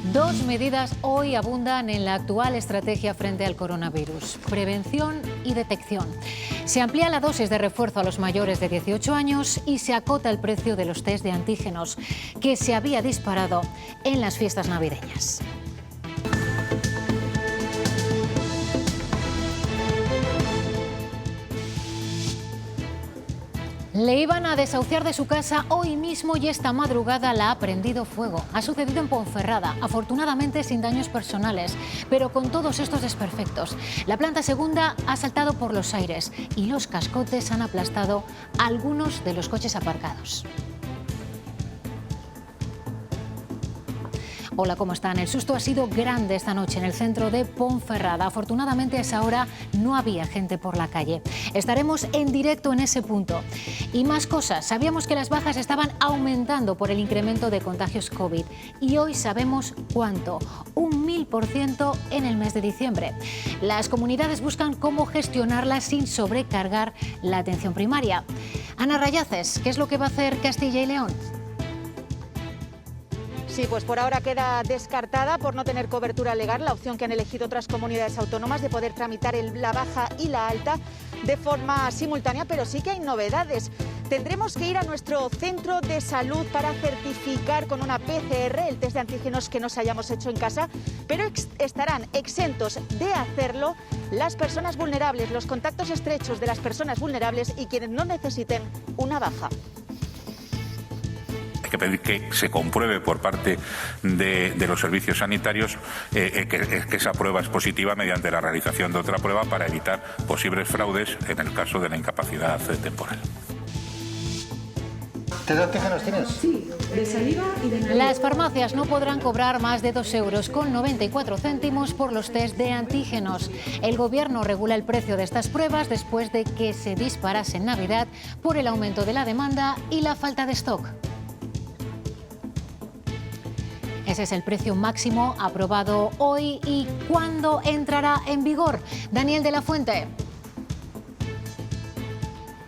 Dos medidas hoy abundan en la actual estrategia frente al coronavirus: prevención y detección. Se amplía la dosis de refuerzo a los mayores de 18 años y se acota el precio de los test de antígenos, que se había disparado en las fiestas navideñas. Le iban a desahuciar de su casa hoy mismo y esta madrugada la ha prendido fuego. Ha sucedido en Ponferrada, afortunadamente sin daños personales, pero con todos estos desperfectos. La planta segunda ha saltado por los aires y los cascotes han aplastado algunos de los coches aparcados. Hola, ¿cómo están? El susto ha sido grande esta noche en el centro de Ponferrada. Afortunadamente a esa hora no había gente por la calle. Estaremos en directo en ese punto. Y más cosas. Sabíamos que las bajas estaban aumentando por el incremento de contagios COVID. Y hoy sabemos cuánto: un 1000% en el mes de diciembre. Las comunidades buscan cómo gestionarlas sin sobrecargar la atención primaria. Ana Rayaces, ¿qué es lo que va a hacer Castilla y León? Sí, pues por ahora queda descartada, por no tener cobertura legal, la opción que han elegido otras comunidades autónomas de poder tramitar la baja y la alta de forma simultánea, pero sí que hay novedades. Tendremos que ir a nuestro centro de salud para certificar con una PCR el test de antígenos que nos hayamos hecho en casa, pero estarán exentos de hacerlo las personas vulnerables, los contactos estrechos de las personas vulnerables y quienes no necesiten una baja. Que pedir que se compruebe por parte de los servicios sanitarios que esa prueba es positiva mediante la realización de otra prueba para evitar posibles fraudes en el caso de la incapacidad temporal. ¿Qué antígenos tienes? Sí, de saliva y de nariz. Las farmacias no podrán cobrar más de 2,94 € por los test de antígenos. El Gobierno regula el precio de estas pruebas después de que se disparase en Navidad por el aumento de la demanda y la falta de stock. Ese es el precio máximo aprobado hoy. ¿Y cuándo entrará en vigor? Daniel de la Fuente.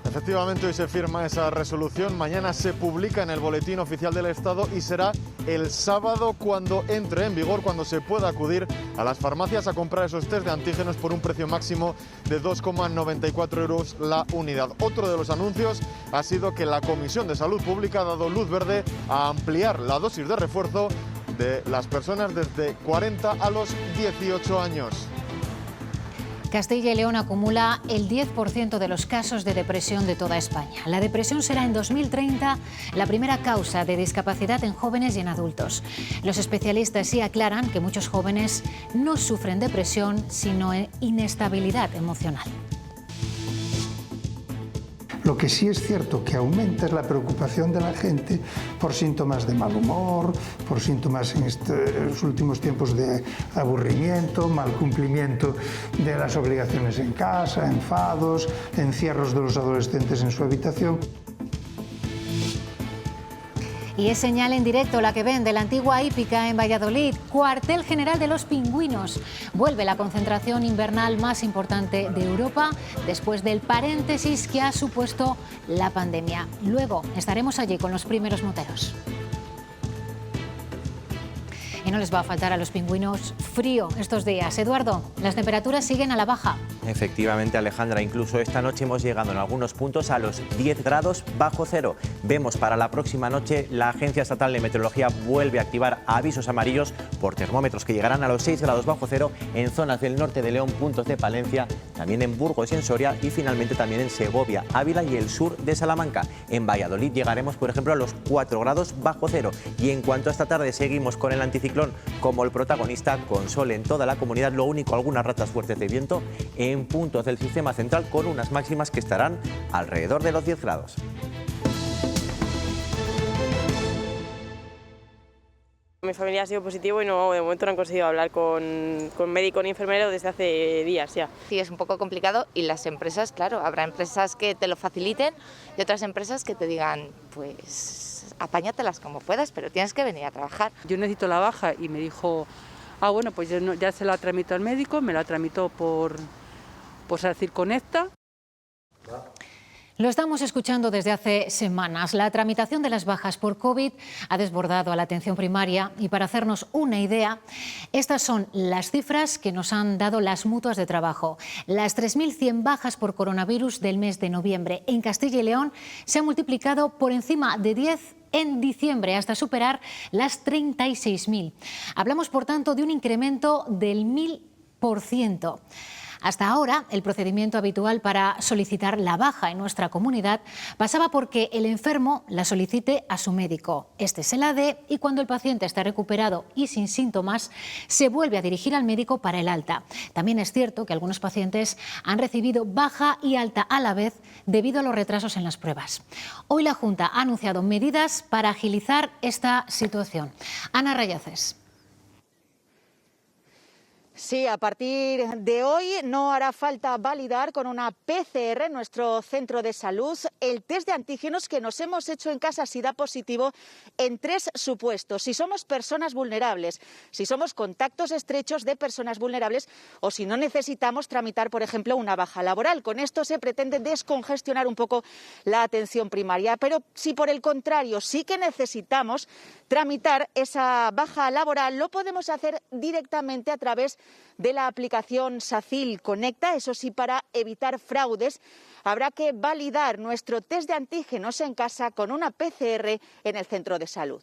Efectivamente, hoy se firma esa resolución, mañana se publica en el Boletín Oficial del Estado y será el sábado cuando entre en vigor, cuando se pueda acudir a las farmacias a comprar esos test de antígenos por un precio máximo de 2,94 € la unidad. Otro de los anuncios ha sido que la Comisión de Salud Pública ha dado luz verde a ampliar la dosis de refuerzo de las personas desde 40 a los 18 años. Castilla y León acumula el 10% de los casos de depresión de toda España. La depresión será en 2030 la primera causa de discapacidad en jóvenes y en adultos. Los especialistas sí aclaran que muchos jóvenes no sufren depresión, sino inestabilidad emocional. Lo que sí es cierto que aumenta es la preocupación de la gente por síntomas de mal humor, por síntomas en estos últimos tiempos de aburrimiento, mal cumplimiento de las obligaciones en casa, enfados, encierros de los adolescentes en su habitación. Y es señal en directo la que ven de la antigua hípica en Valladolid, cuartel general de los pingüinos. Vuelve la concentración invernal más importante de Europa después del paréntesis que ha supuesto la pandemia. Luego estaremos allí con los primeros moteros. Y no les va a faltar a los pingüinos frío estos días. Eduardo, las temperaturas siguen a la baja. Efectivamente, Alejandra, incluso esta noche hemos llegado en algunos puntos a los 10 grados bajo cero. Vemos para la próxima noche la Agencia Estatal de Meteorología vuelve a activar avisos amarillos por termómetros que llegarán a los 6 grados bajo cero en zonas del norte de León, puntos de Palencia, también en Burgos y en Soria y finalmente también en Segovia, Ávila y el sur de Salamanca. En Valladolid llegaremos, por ejemplo, a los 4 grados bajo cero. Y en cuanto a esta tarde seguimos con el anticiclón como el protagonista, con sol en toda la comunidad, lo único algunas rachas fuertes de viento en puntos del sistema central con unas máximas que estarán alrededor de los 10 grados. Mi familia ha sido positivo y no, de momento no han conseguido hablar con médico ni enfermero desde hace días ya. Sí, es un poco complicado y las empresas, claro, habrá empresas que te lo faciliten y otras empresas que te digan, pues apáñatelas como puedas, pero tienes que venir a trabajar. Yo necesito la baja y me dijo, bueno, pues ya se la tramitó al médico, me la tramitó por Circonecta. Lo estamos escuchando desde hace semanas. La tramitación de las bajas por COVID ha desbordado a la atención primaria y para hacernos una idea, estas son las cifras que nos han dado las mutuas de trabajo. Las 3.100 bajas por coronavirus del mes de noviembre en Castilla y León se han multiplicado por encima de 10 en diciembre hasta superar las 36.000. Hablamos, por tanto, de un incremento del 1000%. Hasta ahora, el procedimiento habitual para solicitar la baja en nuestra comunidad pasaba por que el enfermo la solicite a su médico. Este se la dé y cuando el paciente está recuperado y sin síntomas, se vuelve a dirigir al médico para el alta. También es cierto que algunos pacientes han recibido baja y alta a la vez debido a los retrasos en las pruebas. Hoy la Junta ha anunciado medidas para agilizar esta situación. Ana Rayaces. Sí, a partir de hoy no hará falta validar con una PCR en nuestro centro de salud el test de antígenos que nos hemos hecho en casa si da positivo en 3 supuestos. Si somos personas vulnerables, si somos contactos estrechos de personas vulnerables o si no necesitamos tramitar, por ejemplo, una baja laboral. Con esto se pretende descongestionar un poco la atención primaria. Pero si por el contrario sí que necesitamos tramitar esa baja laboral, lo podemos hacer directamente a través de la aplicación SACIL Conecta. Eso sí, para evitar fraudes, habrá que validar nuestro test de antígenos en casa con una PCR en el centro de salud.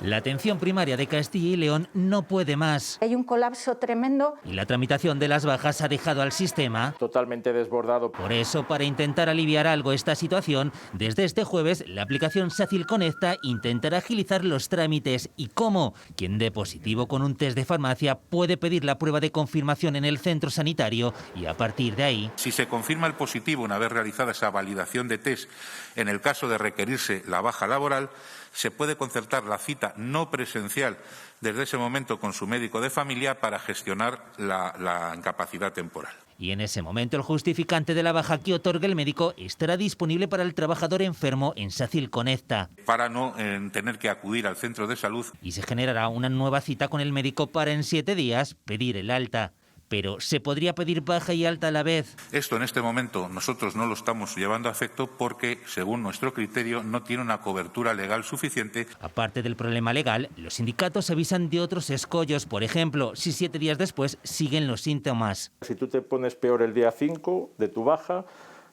La atención primaria de Castilla y León no puede más. Hay un colapso tremendo. Y la tramitación de las bajas ha dejado al sistema totalmente desbordado. Por eso, para intentar aliviar algo esta situación, desde este jueves la aplicación SACIL Conecta intentará agilizar los trámites. ¿Y cómo? Quien dé positivo con un test de farmacia puede pedir la prueba de confirmación en el centro sanitario y a partir de ahí... Si se confirma el positivo una vez realizada esa validación de test, en el caso de requerirse la baja laboral, se puede concertar la cita no presencial desde ese momento con su médico de familia para gestionar la incapacidad temporal. Y en ese momento el justificante de la baja que otorgue el médico estará disponible para el trabajador enfermo en SACIL Conecta. Para no tener que acudir al centro de salud. Y se generará una nueva cita con el médico para en 7 días pedir el alta. Pero ¿se podría pedir baja y alta a la vez? Esto en este momento nosotros no lo estamos llevando a efecto porque, según nuestro criterio, no tiene una cobertura legal suficiente. Aparte del problema legal, los sindicatos avisan de otros escollos. Por ejemplo, si 7 días después siguen los síntomas. Si tú te pones peor el día 5 de tu baja,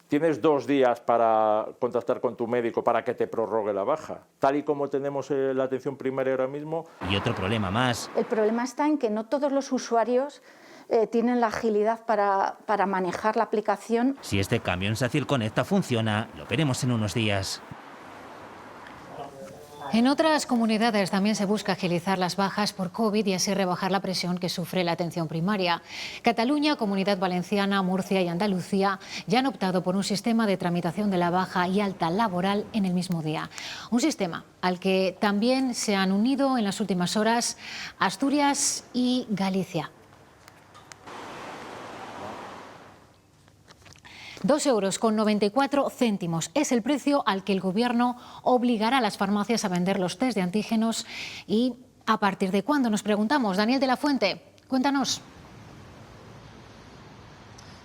tienes 2 días para contactar con tu médico para que te prorrogue la baja. Tal y como tenemos la atención primaria ahora mismo. Y otro problema más. El problema está en que no todos los usuarios tienen la agilidad para manejar la aplicación. Si este cambio en SACIL Conecta funciona, lo veremos en unos días. En otras comunidades también se busca agilizar las bajas por COVID y así rebajar la presión que sufre la atención primaria. Cataluña, Comunidad Valenciana, Murcia y Andalucía ya han optado por un sistema de tramitación de la baja y alta laboral en el mismo día. Un sistema al que también se han unido en las últimas horas Asturias y Galicia. 2,94 euros es el precio al que el Gobierno obligará a las farmacias a vender los test de antígenos. ¿Y a partir de cuándo? Nos preguntamos. Daniel de la Fuente, cuéntanos.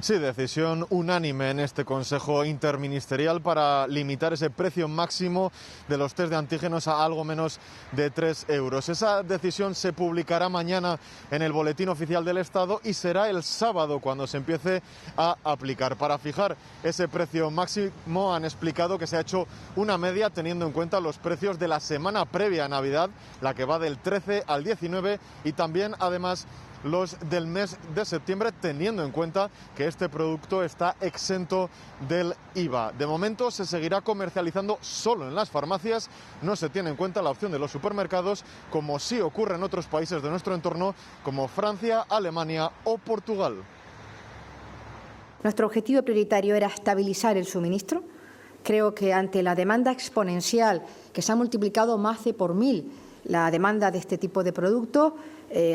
Sí, decisión unánime en este Consejo Interministerial para limitar ese precio máximo de los test de antígenos a algo menos de 3 euros. Esa decisión se publicará mañana en el Boletín Oficial del Estado y será el sábado cuando se empiece a aplicar. Para fijar ese precio máximo han explicado que se ha hecho una media teniendo en cuenta los precios de la semana previa a Navidad, la que va del 13 al 19 y también además los del mes de septiembre, teniendo en cuenta que este producto está exento del IVA. De momento se seguirá comercializando solo en las farmacias, no se tiene en cuenta la opción de los supermercados, como sí ocurre en otros países de nuestro entorno, como Francia, Alemania o Portugal. Nuestro objetivo prioritario era estabilizar el suministro. Creo que ante la demanda exponencial, que se ha multiplicado más de por 1000 la demanda de este tipo de productos,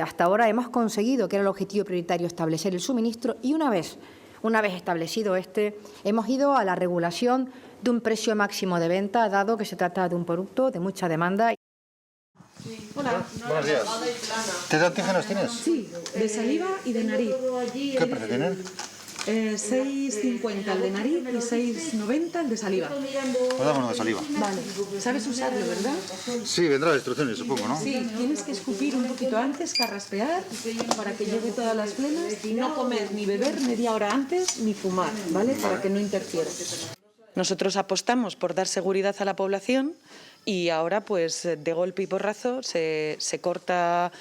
hasta ahora hemos conseguido, que era el objetivo prioritario, establecer el suministro y una vez establecido hemos ido a la regulación de un precio máximo de venta, dado que se trata de un producto de mucha demanda. Sí. Hola. Buenos días. ¿Qué antígenos tienes? Sí, de saliva y de nariz. ¿Qué precio tienen? 6,50 el de nariz y 6,90 el de saliva. Pues dame uno de saliva. Vale. ¿Sabes usarlo, verdad? Sí, vendrá las instrucciones, supongo, ¿no? Sí, tienes que escupir un poquito antes, carraspear, para que llegue todas las flemas, y no comer ni beber media hora antes, ni fumar, ¿vale? Para que no interfiera. Nosotros apostamos por dar seguridad a la población y ahora, pues, de golpe y porrazo se corta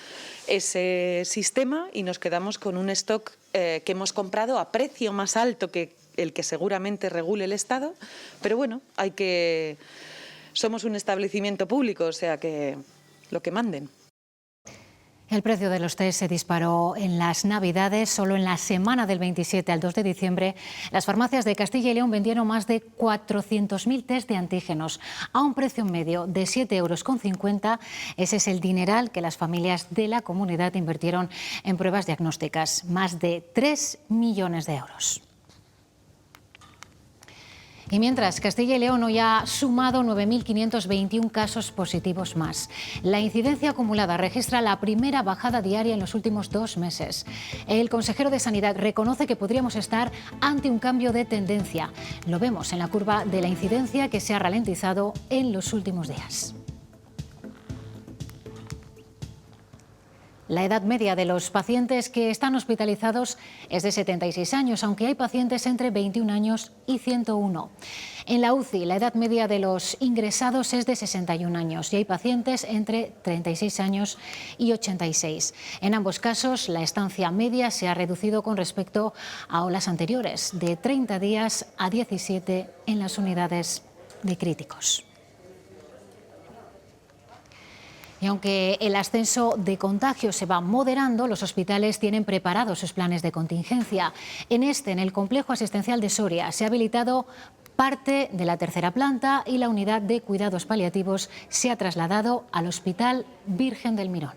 ese sistema y nos quedamos con un stock que hemos comprado a precio más alto que el que seguramente regule el Estado, pero bueno, somos un establecimiento público, o sea que lo que manden. El precio de los test se disparó en las Navidades. Solo en la semana del 27 al 2 de diciembre, las farmacias de Castilla y León vendieron más de 400.000 test de antígenos a un precio medio de 7,50 €. Ese es el dineral que las familias de la comunidad invirtieron en pruebas diagnósticas, más de 3 millones de euros. Y mientras, Castilla y León hoy ha sumado 9.521 casos positivos más. La incidencia acumulada registra la primera bajada diaria en los últimos 2 meses. El consejero de Sanidad reconoce que podríamos estar ante un cambio de tendencia. Lo vemos en la curva de la incidencia, que se ha ralentizado en los últimos días. La edad media de los pacientes que están hospitalizados es de 76 años, aunque hay pacientes entre 21 años y 101. En la UCI, la edad media de los ingresados es de 61 años y hay pacientes entre 36 años y 86. En ambos casos, la estancia media se ha reducido con respecto a olas anteriores, de 30 días a 17 en las unidades de críticos. Y aunque el ascenso de contagios se va moderando, los hospitales tienen preparados sus planes de contingencia. En el complejo asistencial de Soria, se ha habilitado parte de la tercera planta y la unidad de cuidados paliativos se ha trasladado al Hospital Virgen del Mirón.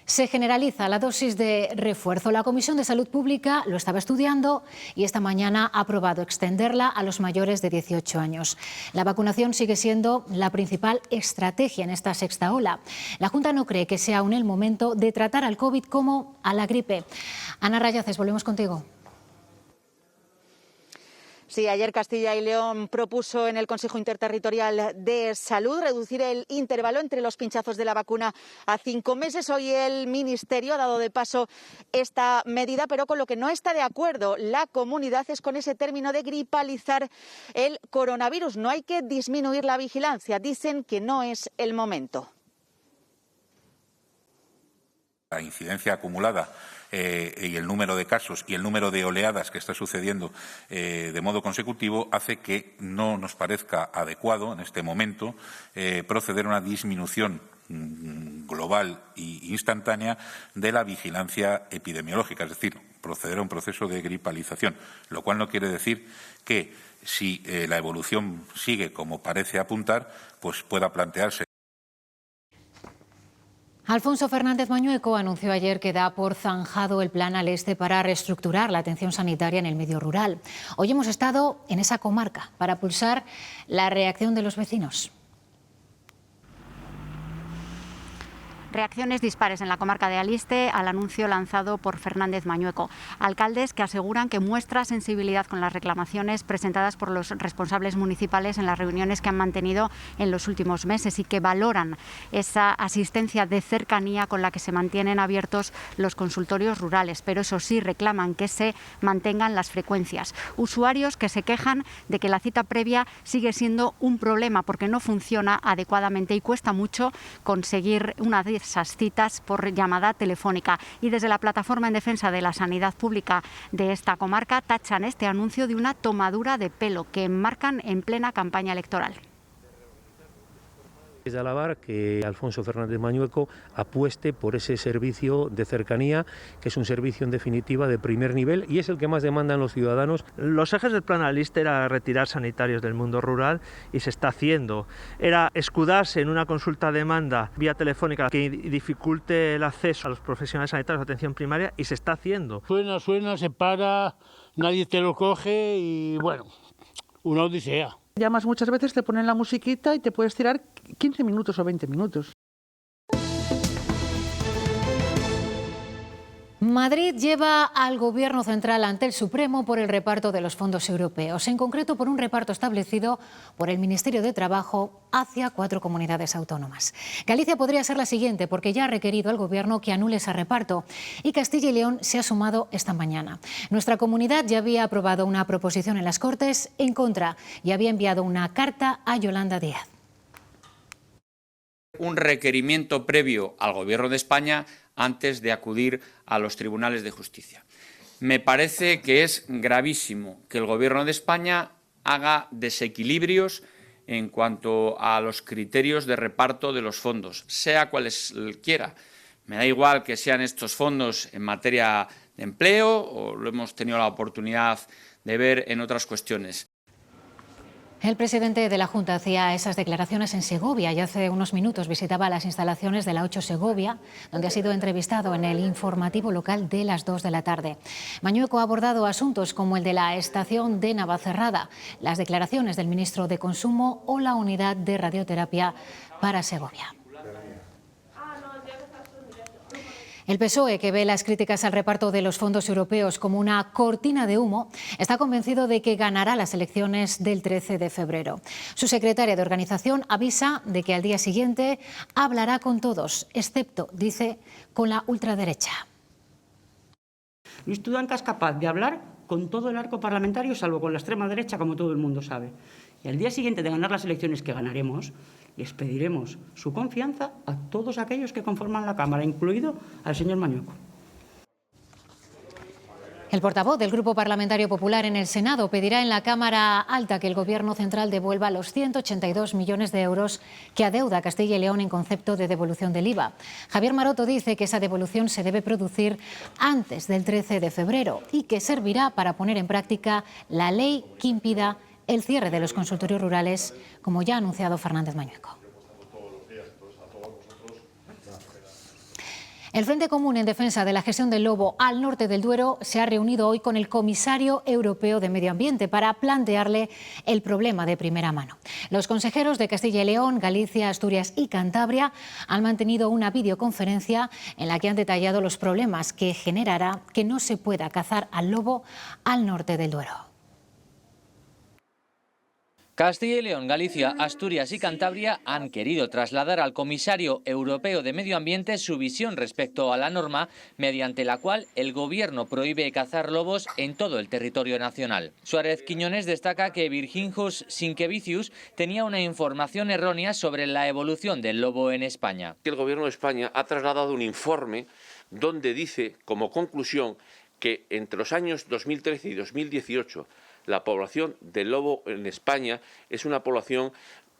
Se generaliza la dosis de refuerzo. La Comisión de Salud Pública lo estaba estudiando y esta mañana ha aprobado extenderla a los mayores de 18 años. La vacunación sigue siendo la principal estrategia en esta sexta ola. La Junta no cree que sea aún el momento de tratar al COVID como a la gripe. Ana Rayaces, volvemos contigo. Sí, ayer Castilla y León propuso en el Consejo Interterritorial de Salud reducir el intervalo entre los pinchazos de la vacuna a 5 meses. Hoy el Ministerio ha dado de paso esta medida, pero con lo que no está de acuerdo la comunidad es con ese término de gripalizar el coronavirus. No hay que disminuir la vigilancia. Dicen que no es el momento. La incidencia acumulada y el número de casos y el número de oleadas que está sucediendo de modo consecutivo hace que no nos parezca adecuado en este momento proceder a una disminución global e instantánea de la vigilancia epidemiológica, es decir, proceder a un proceso de gripalización, lo cual no quiere decir que si la evolución sigue como parece apuntar, pues pueda plantearse. Alfonso Fernández Mañueco anunció ayer que da por zanjado el plan al este para reestructurar la atención sanitaria en el medio rural. Hoy hemos estado en esa comarca para pulsar la reacción de los vecinos. Reacciones dispares en la comarca de Aliste al anuncio lanzado por Fernández Mañueco. Alcaldes que aseguran que muestra sensibilidad con las reclamaciones presentadas por los responsables municipales en las reuniones que han mantenido en los últimos meses y que valoran esa asistencia de cercanía con la que se mantienen abiertos los consultorios rurales. Pero eso sí, reclaman que se mantengan las frecuencias. Usuarios que se quejan de que la cita previa sigue siendo un problema porque no funciona adecuadamente y cuesta mucho conseguir una de esas citas por llamada telefónica. Y desde la Plataforma en Defensa de la Sanidad Pública de esta comarca tachan este anuncio de una tomadura de pelo que enmarcan en plena campaña electoral. Es de alabar que Alfonso Fernández Mañueco apueste por ese servicio de cercanía, que es un servicio en definitiva de primer nivel y es el que más demandan los ciudadanos. Los ejes del plan Aliste era retirar sanitarios del mundo rural y se está haciendo. Era escudarse en una consulta demanda vía telefónica que dificulte el acceso a los profesionales sanitarios de atención primaria y se está haciendo. Suena, se para, nadie te lo coge y bueno, una odisea. Llamas muchas veces, te ponen la musiquita y te puedes tirar 15 minutos o 20 minutos. Madrid lleva al Gobierno central ante el Supremo por el reparto de los fondos europeos, en concreto por un reparto establecido por el Ministerio de Trabajo hacia 4 comunidades autónomas. Galicia podría ser la siguiente porque ya ha requerido al Gobierno que anule ese reparto y Castilla y León se ha sumado esta mañana. Nuestra comunidad ya había aprobado una proposición en las Cortes en contra y había enviado una carta a Yolanda Díaz. Un requerimiento previo al Gobierno de España antes de acudir a los tribunales de justicia. Me parece que es gravísimo que el Gobierno de España haga desequilibrios en cuanto a los criterios de reparto de los fondos, sea cuales quiera. Me da igual que sean estos fondos en materia de empleo o lo hemos tenido la oportunidad de ver en otras cuestiones. El presidente de la Junta hacía esas declaraciones en Segovia y hace unos minutos visitaba las instalaciones de la 8 Segovia, donde ha sido entrevistado en el informativo local de las 2 de la tarde. Mañueco ha abordado asuntos como el de la estación de Navacerrada, las declaraciones del ministro de Consumo o la unidad de radioterapia para Segovia. El PSOE, que ve las críticas al reparto de los fondos europeos como una cortina de humo, está convencido de que ganará las elecciones del 13 de febrero. Su secretaria de organización avisa de que al día siguiente hablará con todos, excepto, dice, con la ultraderecha. Luis Tudanca es capaz de hablar con todo el arco parlamentario, salvo con la extrema derecha, como todo el mundo sabe. Y al día siguiente de ganar las elecciones, que ganaremos, les pediremos su confianza a todos aquellos que conforman la Cámara, incluido al señor Mañueco. El portavoz del Grupo Parlamentario Popular en el Senado pedirá en la Cámara Alta que el Gobierno central devuelva los 182 millones de euros que adeuda Castilla y León en concepto de devolución del IVA. Javier Maroto dice que esa devolución se debe producir antes del 13 de febrero y que servirá para poner en práctica la ley que impida el cierre de los consultorios rurales, como ya ha anunciado Fernández Mañueco. El Frente Común en Defensa de la Gestión del Lobo al norte del Duero se ha reunido hoy con el comisario europeo de Medio Ambiente para plantearle el problema de primera mano. Los consejeros de Castilla y León, Galicia, Asturias y Cantabria han mantenido una videoconferencia en la que han detallado los problemas que generará que no se pueda cazar al lobo al norte del Duero. Castilla y León, Galicia, Asturias y Cantabria han querido trasladar al comisario europeo de Medio Ambiente su visión respecto a la norma mediante la cual el Gobierno prohíbe cazar lobos en todo el territorio nacional. Suárez Quiñones destaca que Virginijus Sinkevicius tenía una información errónea sobre la evolución del lobo en España. El Gobierno de España ha trasladado un informe donde dice como conclusión que entre los años 2013 y 2018 la población del lobo en España es una población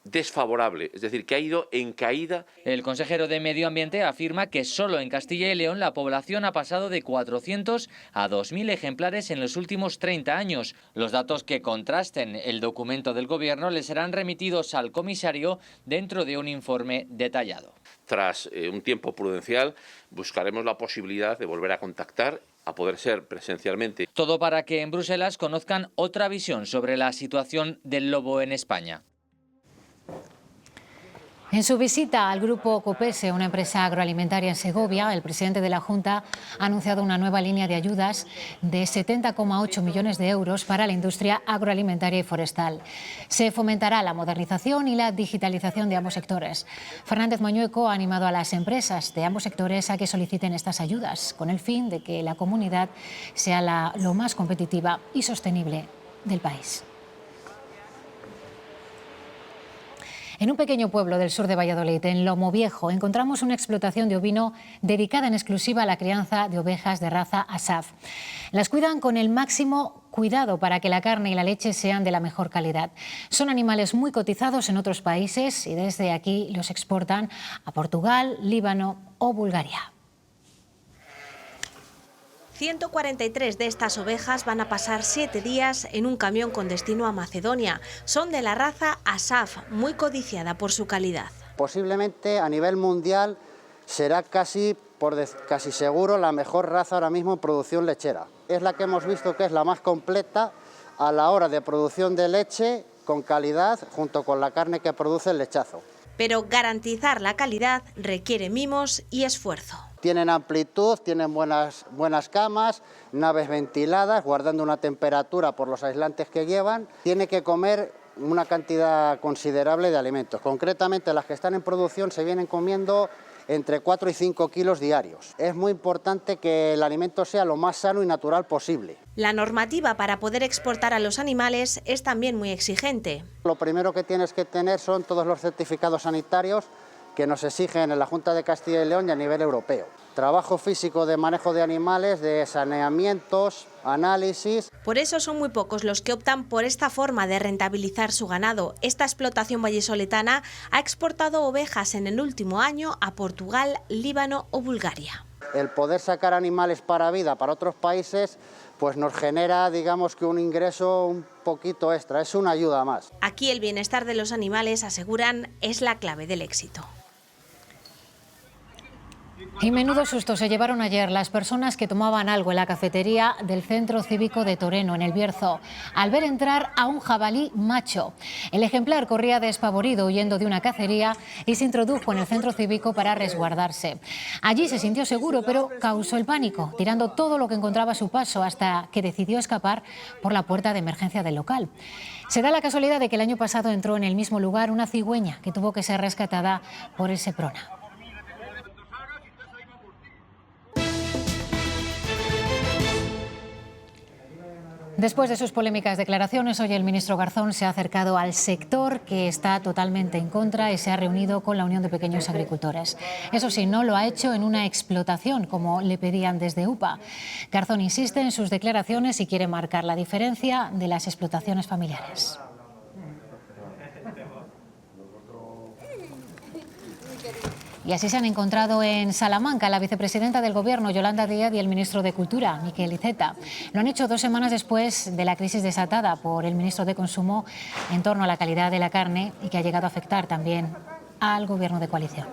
desfavorable, es decir, que ha ido en caída. El consejero de Medio Ambiente afirma que solo en Castilla y León la población ha pasado de 400 a 2.000 ejemplares en los últimos 30 años. Los datos que contrasten el documento del Gobierno les serán remitidos al comisario dentro de un informe detallado. Tras un tiempo prudencial, buscaremos la posibilidad de volver a contactar, a poder ser presencialmente. Todo para que en Bruselas conozcan otra visión sobre la situación del lobo en España. En su visita al grupo Copese, una empresa agroalimentaria en Segovia, el presidente de la Junta ha anunciado una nueva línea de ayudas de 70,8 millones de euros para la industria agroalimentaria y forestal. Se fomentará la modernización y la digitalización de ambos sectores. Fernández Mañueco ha animado a las empresas de ambos sectores a que soliciten estas ayudas, con el fin de que la comunidad sea lo más competitiva y sostenible del país. En un pequeño pueblo del sur de Valladolid, en Lomoviejo, encontramos una explotación de ovino dedicada en exclusiva a la crianza de ovejas de raza Asaf. Las cuidan con el máximo cuidado para que la carne y la leche sean de la mejor calidad. Son animales muy cotizados en otros países y desde aquí los exportan a Portugal, Líbano o Bulgaria. 143 de estas ovejas van a pasar 7 días en un camión con destino a Macedonia. Son de la raza Asaf, muy codiciada por su calidad. Posiblemente a nivel mundial será casi seguro la mejor raza ahora mismo en producción lechera. Es la que hemos visto que es la más completa a la hora de producción de leche con calidad junto con la carne que produce el lechazo. Pero garantizar la calidad requiere mimos y esfuerzo. Tienen amplitud, tienen buenas camas, naves ventiladas, guardando una temperatura por los aislantes que llevan. Tiene que comer una cantidad considerable de alimentos. Concretamente, las que están en producción se vienen comiendo entre 4 y 5 kilos diarios. Es muy importante que el alimento sea lo más sano y natural posible. La normativa para poder exportar a los animales es también muy exigente. Lo primero que tienes que tener son todos los certificados sanitarios que nos exigen en la Junta de Castilla y León y a nivel europeo. Trabajo físico de manejo de animales, de saneamientos, análisis. Por eso son muy pocos los que optan por esta forma de rentabilizar su ganado. Esta explotación vallisoletana ha exportado ovejas en el último año a Portugal, Líbano o Bulgaria. El poder sacar animales para vida para otros países pues nos genera, digamos, que un ingreso un poquito extra, es una ayuda más. Aquí el bienestar de los animales, aseguran, es la clave del éxito. Y menudo susto se llevaron ayer las personas que tomaban algo en la cafetería del Centro Cívico de Toreno, en El Bierzo, al ver entrar a un jabalí macho. El ejemplar corría despavorido huyendo de una cacería y se introdujo en el Centro Cívico para resguardarse. Allí se sintió seguro, pero causó el pánico, tirando todo lo que encontraba a su paso hasta que decidió escapar por la puerta de emergencia del local. Se da la casualidad de que el año pasado entró en el mismo lugar una cigüeña que tuvo que ser rescatada por el Seprona. Después de sus polémicas declaraciones, hoy el ministro Garzón se ha acercado al sector, que está totalmente en contra, y se ha reunido con la Unión de Pequeños Agricultores. Eso sí, no lo ha hecho en una explotación, como le pedían desde UPA. Garzón insiste en sus declaraciones y quiere marcar la diferencia de las explotaciones familiares. Y así se han encontrado en Salamanca la vicepresidenta del Gobierno, Yolanda Díaz, y el ministro de Cultura, Miquel Iceta. Lo han hecho 2 semanas después de la crisis desatada por el ministro de Consumo en torno a la calidad de la carne y que ha llegado a afectar también al Gobierno de coalición.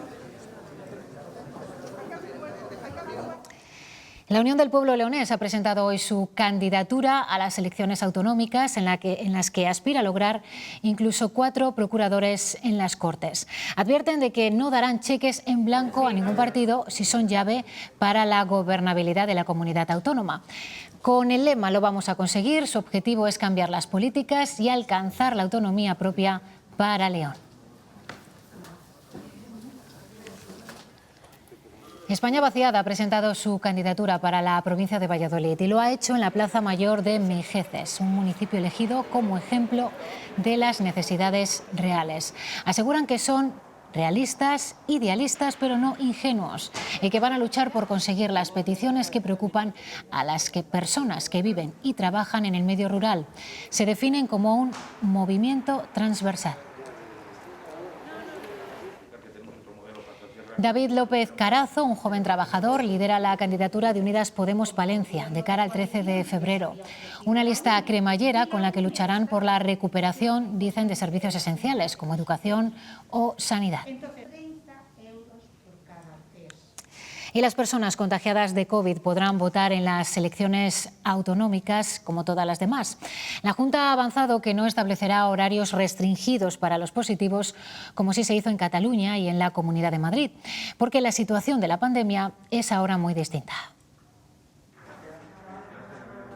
La Unión del Pueblo Leonés ha presentado hoy su candidatura a las elecciones autonómicas en las que aspira a lograr incluso 4 procuradores en las Cortes. Advierten de que no darán cheques en blanco a ningún partido si son llave para la gobernabilidad de la comunidad autónoma. Con el lema "Lo vamos a conseguir", su objetivo es cambiar las políticas y alcanzar la autonomía propia para León. España Vaciada ha presentado su candidatura para la provincia de Valladolid y lo ha hecho en la Plaza Mayor de Mijeces, un municipio elegido como ejemplo de las necesidades reales. Aseguran que son realistas, idealistas, pero no ingenuos, y que van a luchar por conseguir las peticiones que preocupan a las personas que viven y trabajan en el medio rural. Se definen como un movimiento transversal. David López Carazo, un joven trabajador, lidera la candidatura de Unidas Podemos Palencia de cara al 13 de febrero. Una lista cremallera con la que lucharán por la recuperación, dicen, de servicios esenciales como educación o sanidad. Y las personas contagiadas de COVID podrán votar en las elecciones autonómicas como todas las demás. La Junta ha avanzado que no establecerá horarios restringidos para los positivos, como sí se hizo en Cataluña y en la Comunidad de Madrid, porque la situación de la pandemia es ahora muy distinta.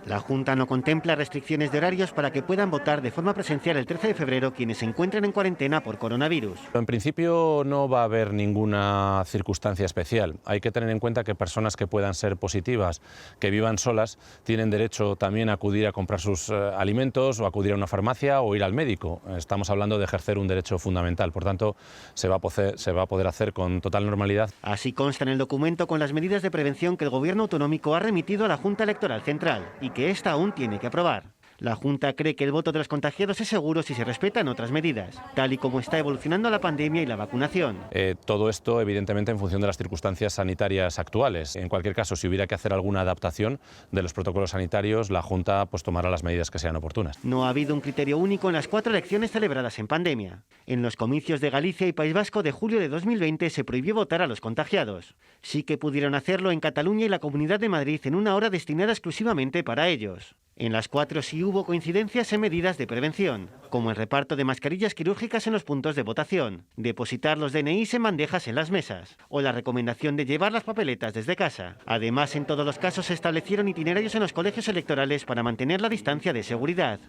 La Junta no contempla restricciones de horarios para que puedan votar de forma presencial el 13 de febrero quienes se encuentren en cuarentena por coronavirus. En principio no va a haber ninguna circunstancia especial. Hay que tener en cuenta que personas que puedan ser positivas, que vivan solas, tienen derecho también a acudir a comprar sus alimentos o acudir a una farmacia o ir al médico. Estamos hablando de ejercer un derecho fundamental, por tanto se va a poder hacer con total normalidad. Así consta en el documento con las medidas de prevención que el Gobierno autonómico ha remitido a la Junta Electoral Central y que esta aún tiene que aprobar. La Junta cree que el voto de los contagiados es seguro si se respetan otras medidas, tal y como está evolucionando la pandemia y la vacunación. Todo esto, evidentemente, en función de las circunstancias sanitarias actuales. En cualquier caso, si hubiera que hacer alguna adaptación de los protocolos sanitarios, la Junta tomará las medidas que sean oportunas. No ha habido un criterio único en las 4 elecciones celebradas en pandemia. En los comicios de Galicia y País Vasco de julio de 2020 se prohibió votar a los contagiados. Sí que pudieron hacerlo en Cataluña y la Comunidad de Madrid en una hora destinada exclusivamente para ellos. En las 4 sí hubo coincidencias en medidas de prevención, como el reparto de mascarillas quirúrgicas en los puntos de votación, depositar los DNIs en bandejas en las mesas, o la recomendación de llevar las papeletas desde casa. Además, en todos los casos se establecieron itinerarios en los colegios electorales para mantener la distancia de seguridad.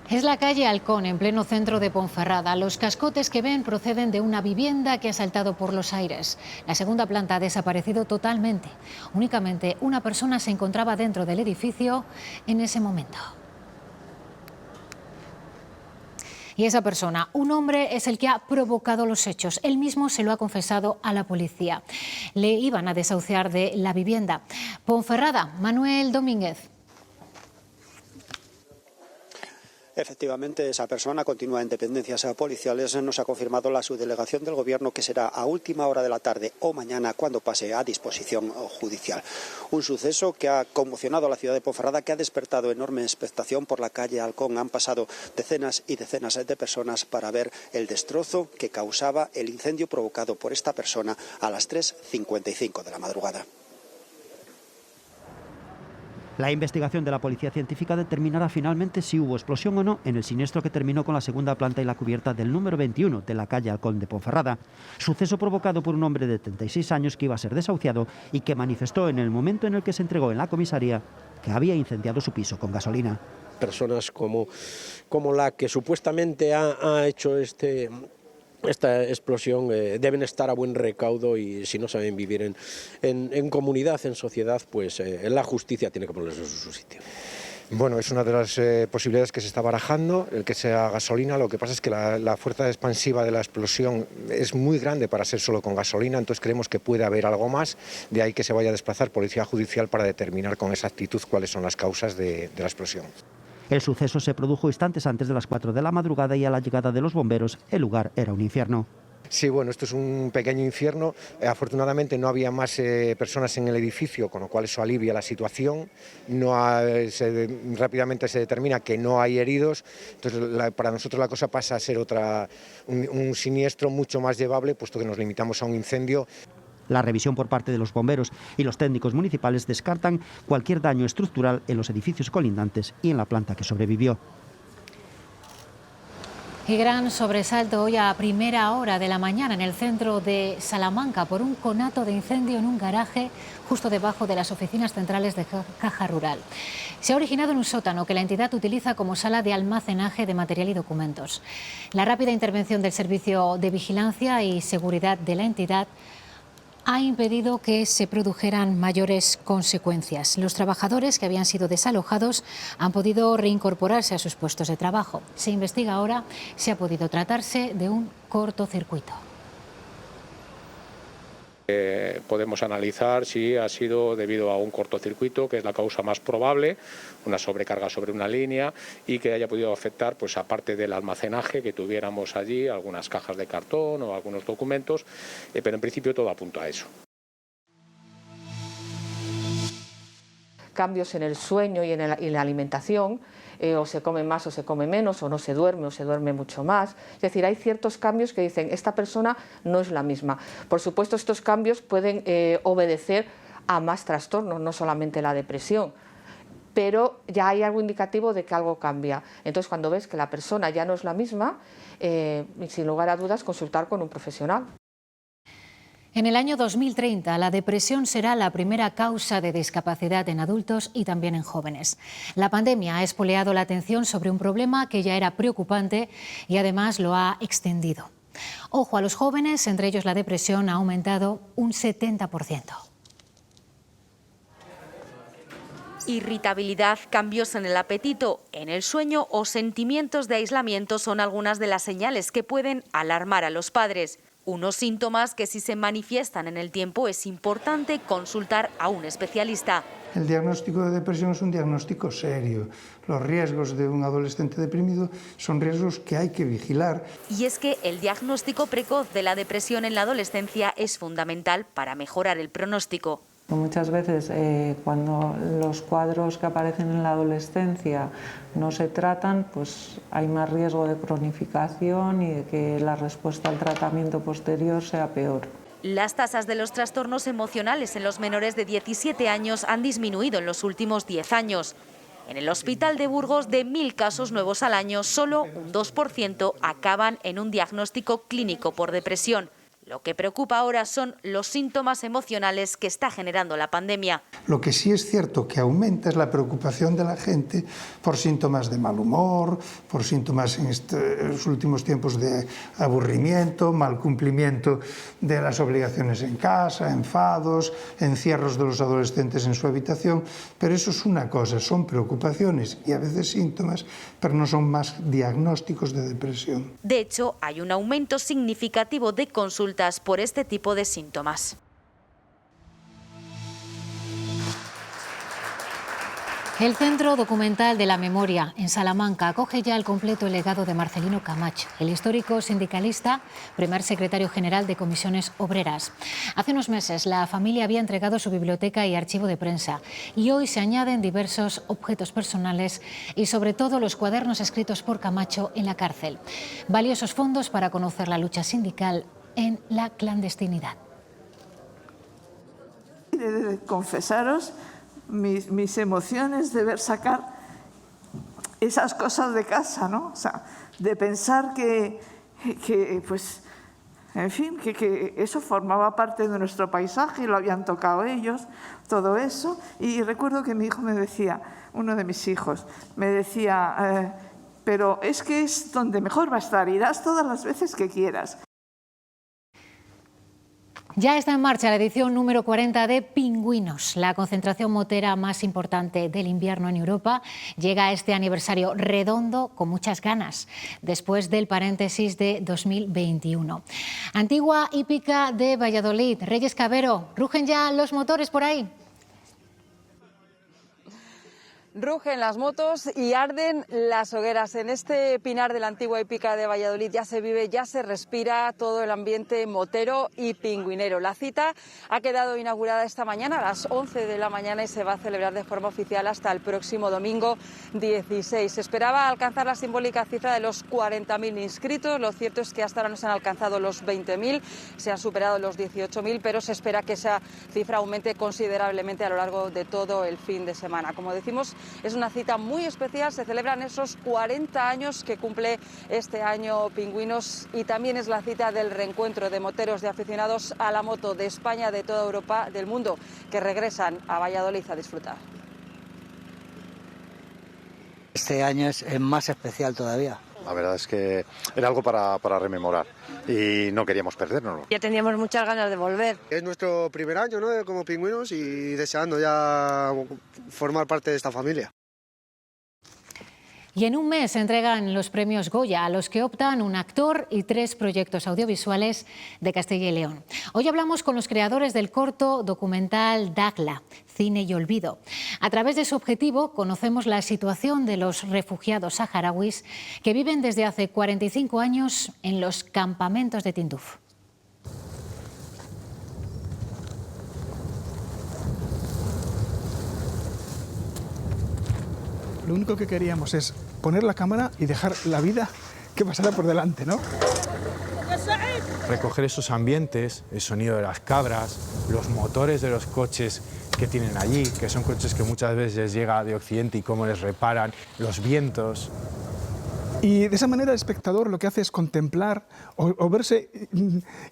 Es la calle Halcón, en pleno centro de Ponferrada. Los cascotes que ven proceden de una vivienda que ha saltado por los aires. La segunda planta ha desaparecido totalmente. Únicamente una persona se encontraba dentro del edificio en ese momento. Y esa persona, un hombre, es el que ha provocado los hechos. Él mismo se lo ha confesado a la policía. Le iban a desahuciar de la vivienda. Ponferrada, Manuel Domínguez. Efectivamente, esa persona continúa en dependencias policiales. Nos ha confirmado la subdelegación del Gobierno que será a última hora de la tarde o mañana cuando pase a disposición judicial. Un suceso que ha conmocionado a la ciudad de Ponferrada, que ha despertado enorme expectación por la calle Halcón. Han pasado decenas y decenas de personas para ver el destrozo que causaba el incendio provocado por esta persona a las 3:55 de la madrugada. La investigación de la Policía Científica determinará finalmente si hubo explosión o no en el siniestro que terminó con la segunda planta y la cubierta del número 21 de la calle Halcón de Ponferrada. Suceso provocado por un hombre de 36 años que iba a ser desahuciado y que manifestó en el momento en el que se entregó en la comisaría que había incendiado su piso con gasolina. Personas como la que supuestamente ha hecho esta explosión deben estar a buen recaudo, y si no saben vivir en comunidad, en sociedad, pues la justicia tiene que ponerlos en su sitio. Bueno, es una de las posibilidades que se está barajando, el que sea gasolina. Lo que pasa es que la fuerza expansiva de la explosión es muy grande para ser solo con gasolina, entonces creemos que puede haber algo más, de ahí que se vaya a desplazar Policía Judicial para determinar con exactitud cuáles son las causas de la explosión. El suceso se produjo instantes antes de las 4 de la madrugada y a la llegada de los bomberos el lugar era un infierno. Sí, bueno, esto es un pequeño infierno. Afortunadamente no había más personas en el edificio, con lo cual eso alivia la situación. Rápidamente se determina que no hay heridos. Entonces, para nosotros la cosa pasa a ser un siniestro mucho más llevable, puesto que nos limitamos a un incendio. La revisión por parte de los bomberos y los técnicos municipales descartan cualquier daño estructural en los edificios colindantes y en la planta que sobrevivió. Y gran sobresalto hoy a primera hora de la mañana en el centro de Salamanca por un conato de incendio en un garaje justo debajo de las oficinas centrales de Caja Rural. Se ha originado en un sótano que la entidad utiliza como sala de almacenaje de material y documentos. La rápida intervención del Servicio de Vigilancia y Seguridad de la entidad ha impedido que se produjeran mayores consecuencias. Los trabajadores que habían sido desalojados han podido reincorporarse a sus puestos de trabajo. Se investiga ahora si ha podido tratarse de un cortocircuito. Podemos analizar si ha sido debido a un cortocircuito, que es la causa más probable, una sobrecarga sobre una línea, y que haya podido afectar, pues aparte del almacenaje que tuviéramos allí, algunas cajas de cartón o algunos documentos, pero en principio todo apunta a eso. Cambios en el sueño y en la alimentación, o se come más o se come menos, o no se duerme o se duerme mucho más. Es decir, hay ciertos cambios que dicen, esta persona no es la misma. Por supuesto, estos cambios pueden obedecer a más trastornos, no solamente la depresión, pero ya hay algo indicativo de que algo cambia. Entonces, cuando ves que la persona ya no es la misma, sin lugar a dudas, consultar con un profesional. En el año 2030, la depresión será la primera causa de discapacidad en adultos y también en jóvenes. La pandemia ha espoleado la atención sobre un problema que ya era preocupante y además lo ha extendido. Ojo a los jóvenes, entre ellos la depresión ha aumentado un 70%. Irritabilidad, cambios en el apetito, en el sueño o sentimientos de aislamiento son algunas de las señales que pueden alarmar a los padres. Unos síntomas que, si se manifiestan en el tiempo, es importante consultar a un especialista. El diagnóstico de depresión es un diagnóstico serio. Los riesgos de un adolescente deprimido son riesgos que hay que vigilar. Y es que el diagnóstico precoz de la depresión en la adolescencia es fundamental para mejorar el pronóstico. Muchas veces cuando los cuadros que aparecen en la adolescencia no se tratan, pues hay más riesgo de cronificación y de que la respuesta al tratamiento posterior sea peor. Las tasas de los trastornos emocionales en los menores de 17 años han disminuido en los últimos 10 años. En el Hospital de Burgos, de 1.000 casos nuevos al año, solo un 2% acaban en un diagnóstico clínico por depresión. Lo que preocupa ahora son los síntomas emocionales que está generando la pandemia. Lo que sí es cierto que aumenta es la preocupación de la gente por síntomas de mal humor, por síntomas en los últimos tiempos de aburrimiento, mal cumplimiento de las obligaciones en casa, enfados, encierros de los adolescentes en su habitación, pero eso es una cosa, son preocupaciones y a veces síntomas, pero no son más diagnósticos de depresión. De hecho, hay un aumento significativo de consultas por este tipo de síntomas. El Centro Documental de la Memoria en Salamanca acoge ya al completo el legado de Marcelino Camacho, el histórico sindicalista, primer secretario general de Comisiones Obreras. Hace unos meses la familia había entregado su biblioteca y archivo de prensa y hoy se añaden diversos objetos personales y sobre todo los cuadernos escritos por Camacho en la cárcel. Valiosos fondos para conocer la lucha sindical en la clandestinidad. He de confesaros mis emociones de ver sacar esas cosas de casa, ¿no? O sea, de pensar que pues, en fin, que eso formaba parte de nuestro paisaje y lo habían tocado ellos, todo eso. Y recuerdo que mi hijo me decía, uno de mis hijos, me decía, pero es que es donde mejor va a estar, irás todas las veces que quieras. Ya está en marcha la edición número 40 de Pingüinos, la concentración motera más importante del invierno en Europa. Llega a este aniversario redondo con muchas ganas, después del paréntesis de 2021. Antigua hípica de Valladolid, Reyes Cabero, ¿rugen ya los motores por ahí? Rugen las motos y arden las hogueras. En este pinar de la antigua hípica de Valladolid ya se vive, ya se respira todo el ambiente motero y pingüinero. La cita ha quedado inaugurada esta mañana a las 11 de la mañana y se va a celebrar de forma oficial hasta el próximo domingo 16. Se esperaba alcanzar la simbólica cifra de los 40.000 inscritos. Lo cierto es que hasta ahora no se han alcanzado los 20.000, se han superado los 18.000, pero se espera que esa cifra aumente considerablemente a lo largo de todo el fin de semana. Como decimos, es una cita muy especial, se celebran esos 40 años que cumple este año Pingüinos y también es la cita del reencuentro de moteros, de aficionados a la moto de España, de toda Europa, del mundo, que regresan a Valladolid a disfrutar. Este año es más especial todavía. La verdad es que era algo para rememorar y no queríamos perdérnoslo. Ya teníamos muchas ganas de volver. Es nuestro primer año, ¿no?, como Pingüinos y deseando ya formar parte de esta familia. Y en un mes se entregan los premios Goya, a los que optan un actor y 3 proyectos audiovisuales de Castilla y León. Hoy hablamos con los creadores del corto documental Dakhla, Cine y Olvido. A través de su objetivo conocemos la situación de los refugiados saharauis que viven desde hace 45 años en los campamentos de Tinduf. Lo único que queríamos es poner la cámara y dejar la vida que pasara por delante, ¿no? Recoger esos ambientes, el sonido de las cabras, los motores de los coches que tienen allí, que son coches que muchas veces les llega de Occidente y cómo les reparan, los vientos. Y de esa manera el espectador lo que hace es contemplar o verse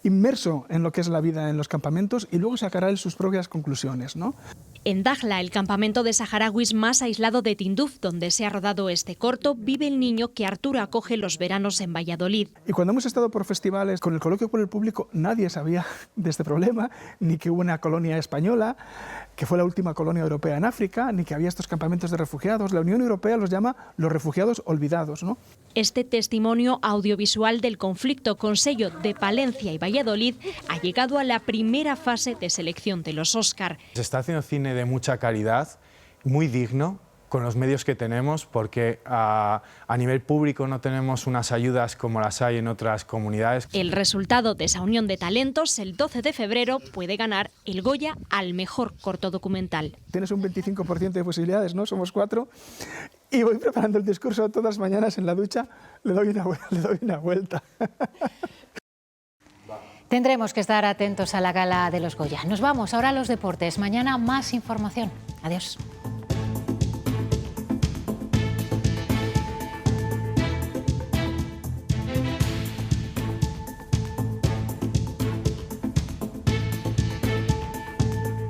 inmerso en lo que es la vida en los campamentos y luego sacará él sus propias conclusiones, ¿no? En Dakhla, el campamento de saharauis más aislado de Tinduf, donde se ha rodado este corto, vive el niño que Arturo acoge los veranos en Valladolid. Y cuando hemos estado por festivales, con el coloquio por el público, nadie sabía de este problema, ni que hubo una colonia española, que fue la última colonia europea en África, ni que había estos campamentos de refugiados. La Unión Europea los llama los refugiados olvidados, ¿no? Este testimonio audiovisual del conflicto con sello de Palencia y Valladolid ha llegado a la primera fase de selección de los Óscar. Se está haciendo cine de mucha calidad, muy digno, con los medios que tenemos, porque a nivel público no tenemos unas ayudas como las hay en otras comunidades. El resultado de esa unión de talentos, el 12 de febrero, puede ganar el Goya al mejor corto documental. Tienes un 25% de posibilidades, ¿no? Somos 4. Y voy preparando el discurso todas las mañanas en la ducha, le doy una vuelta. Tendremos que estar atentos a la gala de los Goya. Nos vamos ahora a los deportes. Mañana más información. Adiós.